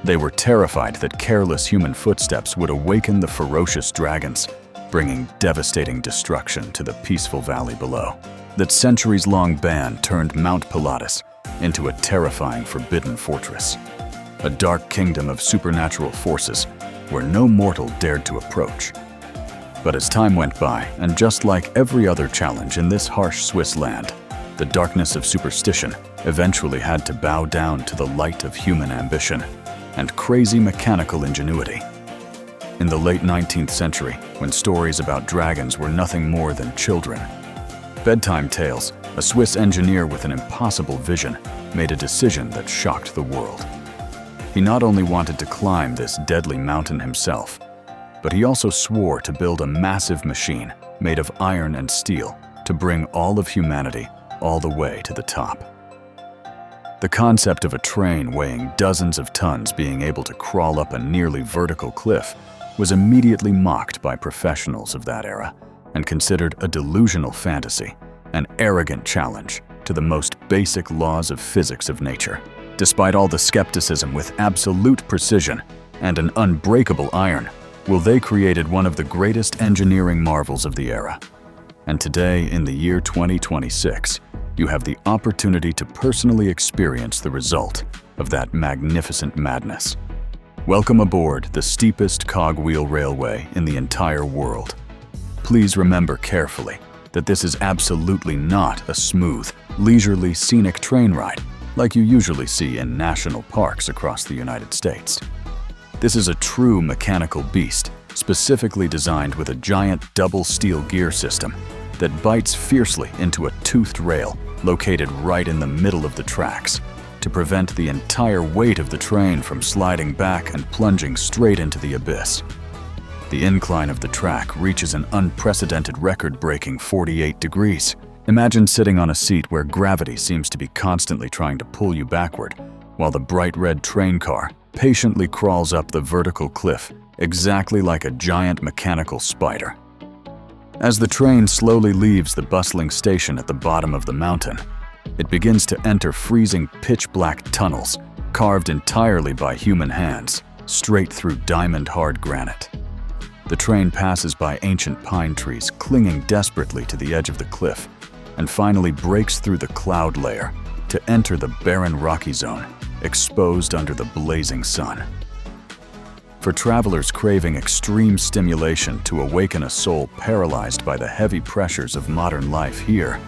They were terrified that careless human footsteps would awaken the ferocious dragons, bringing devastating destruction to the peaceful valley below. That centuries-long ban turned Mount Pilatus into a terrifying forbidden fortress, a dark kingdom of supernatural forces where no mortal dared to approach. But as time went by, and just like every other challenge in this harsh Swiss land, the darkness of superstition eventually had to bow down to the light of human ambition and crazy mechanical ingenuity. In the late 19th century, when stories about dragons were nothing more than children, bedtime tales, a Swiss engineer with an impossible vision made a decision that shocked the world. He not only wanted to climb this deadly mountain himself, but he also swore to build a massive machine made of iron and steel to bring all of humanity all the way to the top. The concept of a train weighing dozens of tons being able to crawl up a nearly vertical cliff was immediately mocked by professionals of that era and considered a delusional fantasy, an arrogant challenge to the most basic laws of physics of nature. Despite all the skepticism, with absolute precision and an unbreakable iron, they created one of the greatest engineering marvels of the era. And today, in the year 2026, you have the opportunity to personally experience the result of that magnificent madness. Welcome aboard the steepest cogwheel railway in the entire world. Please remember carefully that this is absolutely not a smooth, leisurely, scenic train ride like you usually see in national parks across the United States. This is a true mechanical beast, specifically designed with a giant double steel gear system that bites fiercely into a toothed rail located right in the middle of the tracks to prevent the entire weight of the train from sliding back and plunging straight into the abyss. The incline of the track reaches an unprecedented record-breaking 48 degrees. Imagine sitting on a seat where gravity seems to be constantly trying to pull you backward, while the bright red train car patiently crawls up the vertical cliff exactly like a giant mechanical spider. As the train slowly leaves the bustling station at the bottom of the mountain, it begins to enter freezing pitch-black tunnels carved entirely by human hands, straight through diamond-hard granite. The train passes by ancient pine trees clinging desperately to the edge of the cliff and finally breaks through the cloud layer to enter the barren rocky zone, exposed under the blazing sun. For travelers craving extreme stimulation to awaken a soul paralyzed by the heavy pressures of modern life, here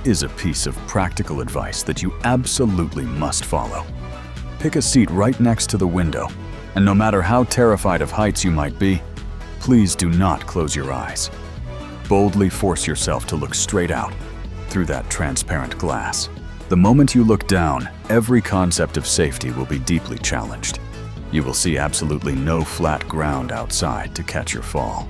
is a piece of practical advice that you absolutely must follow. Pick a seat right next to the window, and no matter how terrified of heights you might be, please do not close your eyes. Boldly force yourself to look straight out through that transparent glass. The moment you look down, every concept of safety will be deeply challenged. You will see absolutely no flat ground outside to catch your fall.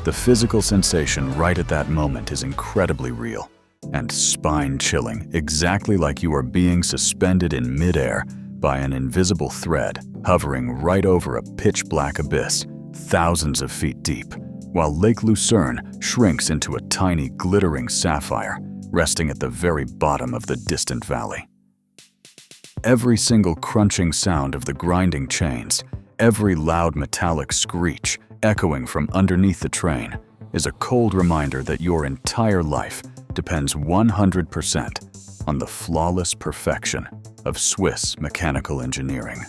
The physical sensation right at that moment is incredibly real and spine-chilling, exactly like you are being suspended in midair by an invisible thread hovering right over a pitch-black abyss thousands of feet deep, while Lake Lucerne shrinks into a tiny glittering sapphire resting at the very bottom of the distant valley. Every single crunching sound of the grinding chains, every loud metallic screech echoing from underneath the train is a cold reminder that your entire life depends 100% on the flawless perfection of Swiss mechanical engineering.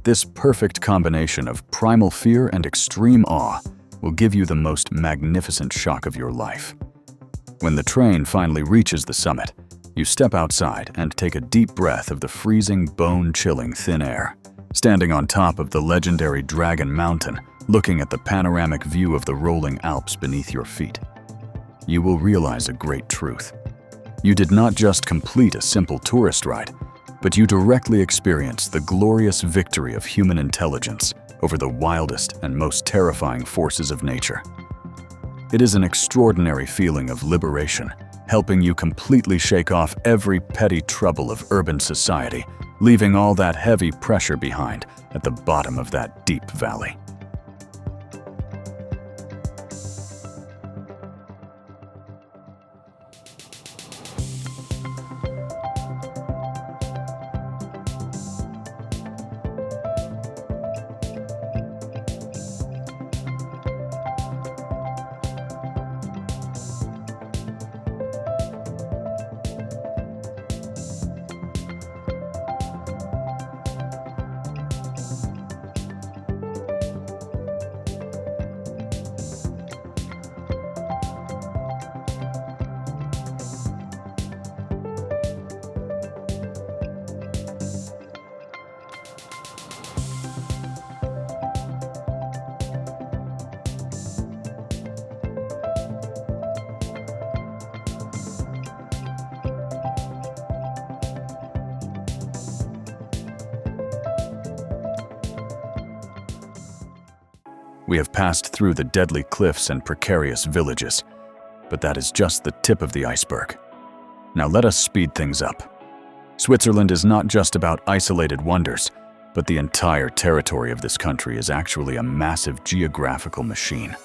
This perfect combination of primal fear and extreme awe will give you the most magnificent shock of your life. When the train finally reaches the summit, you step outside and take a deep breath of the freezing, bone-chilling thin air. Standing on top of the legendary Dragon Mountain looking at the panoramic view of the rolling Alps beneath your feet, you will realize a great truth. You did not just complete a simple tourist ride, but you directly experienced the glorious victory of human intelligence over the wildest and most terrifying forces of nature. It is an extraordinary feeling of liberation, helping you completely shake off every petty trouble of urban society, leaving all that heavy pressure behind at the bottom of that deep valley. We have passed through the deadly cliffs and precarious villages, but that is just the tip of the iceberg. Now let us speed things up. Switzerland is not just about isolated wonders, but the entire territory of this country is actually a massive geographical machine,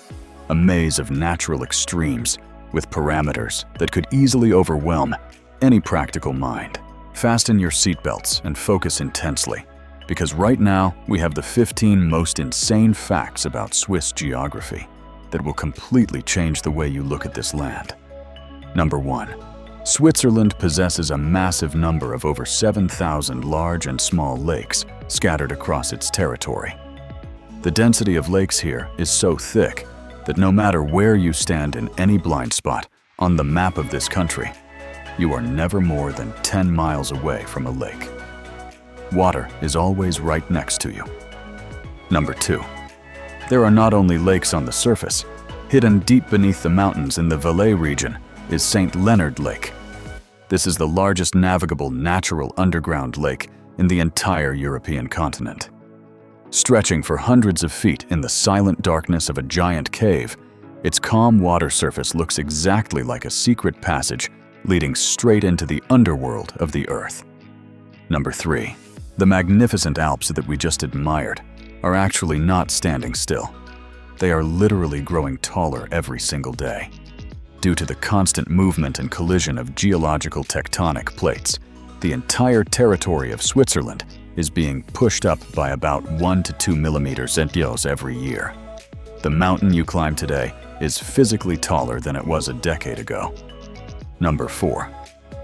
a maze of natural extremes with parameters that could easily overwhelm any practical mind. Fasten your seatbelts and focus intensely, because right now we have the 15 most insane facts about Swiss geography that will completely change the way you look at this land. Number 1. Switzerland possesses a massive number of over 7,000 large and small lakes scattered across its territory. The density of lakes here is so thick that no matter where you stand in any blind spot on the map of this country, you are never more than 10 miles away from a lake. Water is always right next to you. Number 2. There are not only lakes on the surface. Hidden deep beneath the mountains in the Valais region is St. Leonard Lake. This is the largest navigable natural underground lake in the entire European continent. Stretching for hundreds of feet in the silent darkness of a giant cave, its calm water surface looks exactly like a secret passage leading straight into the underworld of the Earth. Number 3. The magnificent Alps that we just admired are actually not standing still. They are literally growing taller every single day. Due to the constant movement and collision of geological tectonic plates, the entire territory of Switzerland is being pushed up by about 1 to 2 millimeters every year. The mountain you climb today is physically taller than it was a decade ago. Number 4.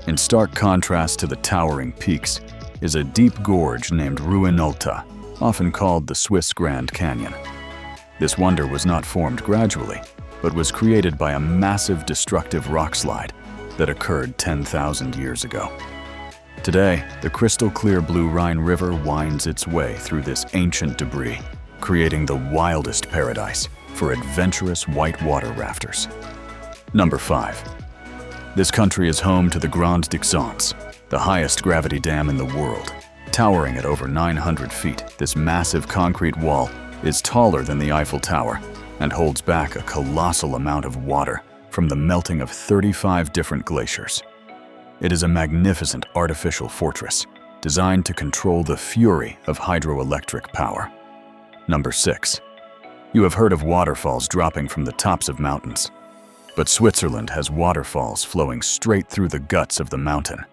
In stark contrast to the towering peaks, is a deep gorge named Ruinolta, often called the Swiss Grand Canyon. This wonder was not formed gradually, but was created by a massive destructive rockslide that occurred 10,000 years ago. Today, the crystal-clear Blue Rhine River winds its way through this ancient debris, creating the wildest paradise for adventurous whitewater rafters. Number 5. This country is home to the Grande Dixence, the highest gravity dam in the world. Towering at over 900 feet, this massive concrete wall is taller than the Eiffel Tower and holds back a colossal amount of water from the melting of 35 different glaciers. It is a magnificent artificial fortress designed to control the fury of hydroelectric power. Number 6. You have heard of waterfalls dropping from the tops of mountains, but Switzerland has waterfalls flowing straight through the guts of the mountain.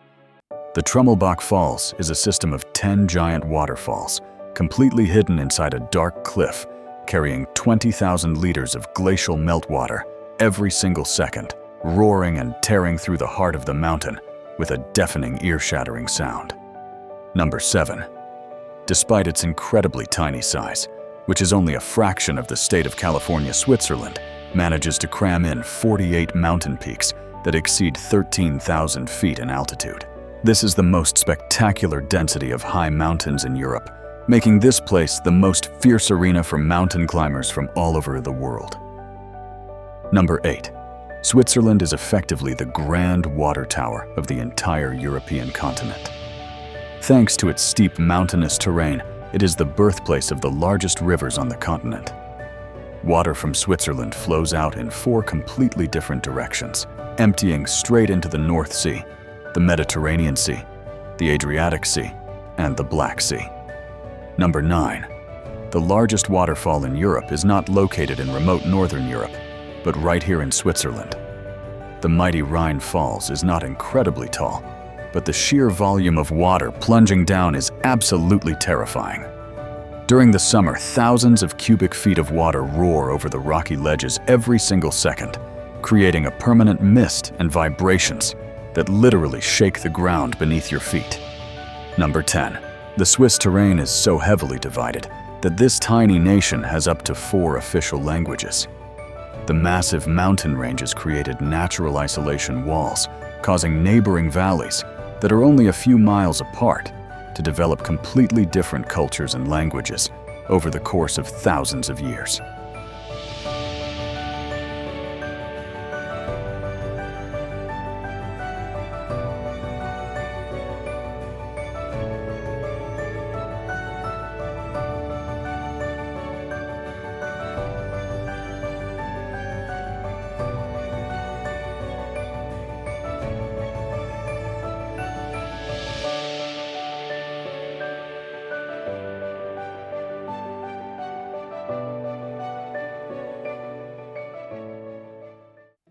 The Trummelbach Falls is a system of 10 giant waterfalls, completely hidden inside a dark cliff, carrying 20,000 liters of glacial meltwater every single second, roaring and tearing through the heart of the mountain with a deafening, ear-shattering sound. Number 7. Despite its incredibly tiny size, which is only a fraction of the state of California, Switzerland manages to cram in 48 mountain peaks that exceed 13,000 feet in altitude. This is the most spectacular density of high mountains in Europe, making this place the most fierce arena for mountain climbers from all over the world. Number 8. Switzerland is effectively the grand water tower of the entire European continent. Thanks to its steep mountainous terrain, it is the birthplace of the largest rivers on the continent. Water from Switzerland flows out in 4 completely different directions, emptying straight into the North Sea, the Mediterranean Sea, the Adriatic Sea, and the Black Sea. Number 9. The largest waterfall in Europe is not located in remote northern Europe, but right here in Switzerland. The mighty Rhine Falls is not incredibly tall, but the sheer volume of water plunging down is absolutely terrifying. During the summer, thousands of cubic feet of water roar over the rocky ledges every single second, creating a permanent mist and vibrations that literally shake the ground beneath your feet. Number 10. The Swiss terrain is so heavily divided that this tiny nation has up to 4 official languages. The massive mountain ranges created natural isolation walls, causing neighboring valleys that are only a few miles apart to develop completely different cultures and languages over the course of thousands of years.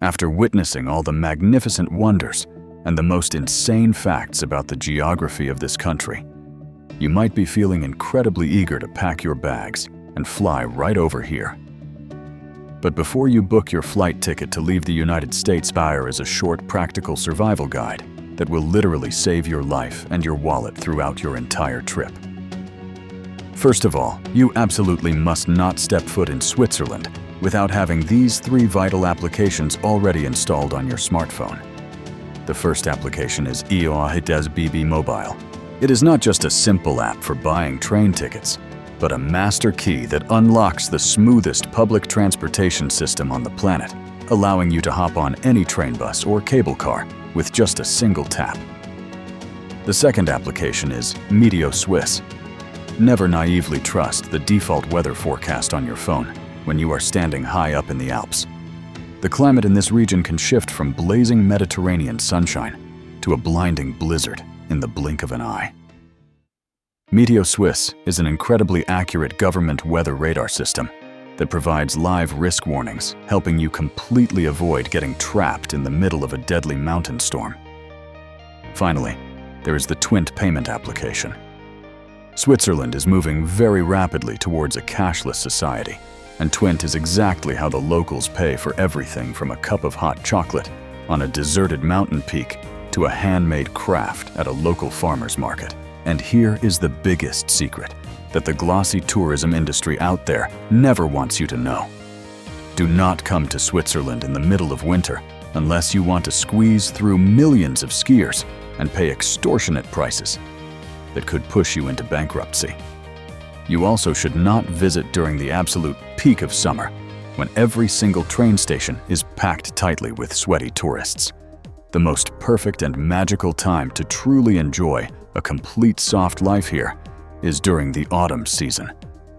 After witnessing all the magnificent wonders and the most insane facts about the geography of this country, you might be feeling incredibly eager to pack your bags and fly right over here. But before you book your flight ticket to leave the United States, here is a short practical survival guide that will literally save your life and your wallet throughout your entire trip. First of all, you absolutely must not step foot in Switzerland without having these 3 vital applications already installed on your smartphone. The first application is BB Mobile. It is not just a simple app for buying train tickets, but a master key that unlocks the smoothest public transportation system on the planet, allowing you to hop on any train bus or cable car with just a single tap. The second application is Meteo Swiss. Never naively trust the default weather forecast on your phone when you are standing high up in the Alps. The climate in this region can shift from blazing Mediterranean sunshine to a blinding blizzard in the blink of an eye. Meteo Swiss is an incredibly accurate government weather radar system that provides live risk warnings, helping you completely avoid getting trapped in the middle of a deadly mountain storm. Finally, there is the Twint payment application. Switzerland is moving very rapidly towards a cashless society, and Twint is exactly how the locals pay for everything from a cup of hot chocolate on a deserted mountain peak to a handmade craft at a local farmer's market. And here is the biggest secret that the glossy tourism industry out there never wants you to know. Do not come to Switzerland in the middle of winter unless you want to squeeze through millions of skiers and pay extortionate prices that could push you into bankruptcy. You also should not visit during the absolute peak of summer, when every single train station is packed tightly with sweaty tourists. The most perfect and magical time to truly enjoy a complete soft life here is during the autumn season,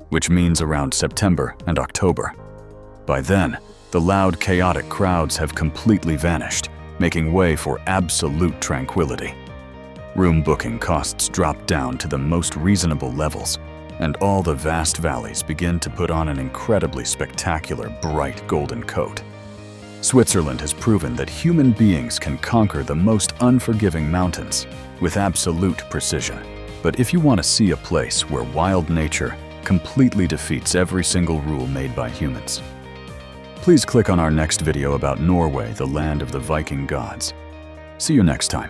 which means around September and October. By then, the loud, chaotic crowds have completely vanished, making way for absolute tranquility. Room booking costs drop down to the most reasonable levels, and all the vast valleys begin to put on an incredibly spectacular, bright golden coat. Switzerland has proven that human beings can conquer the most unforgiving mountains with absolute precision. But if you want to see a place where wild nature completely defeats every single rule made by humans, please click on our next video about Norway, the land of the Viking gods. See you next time.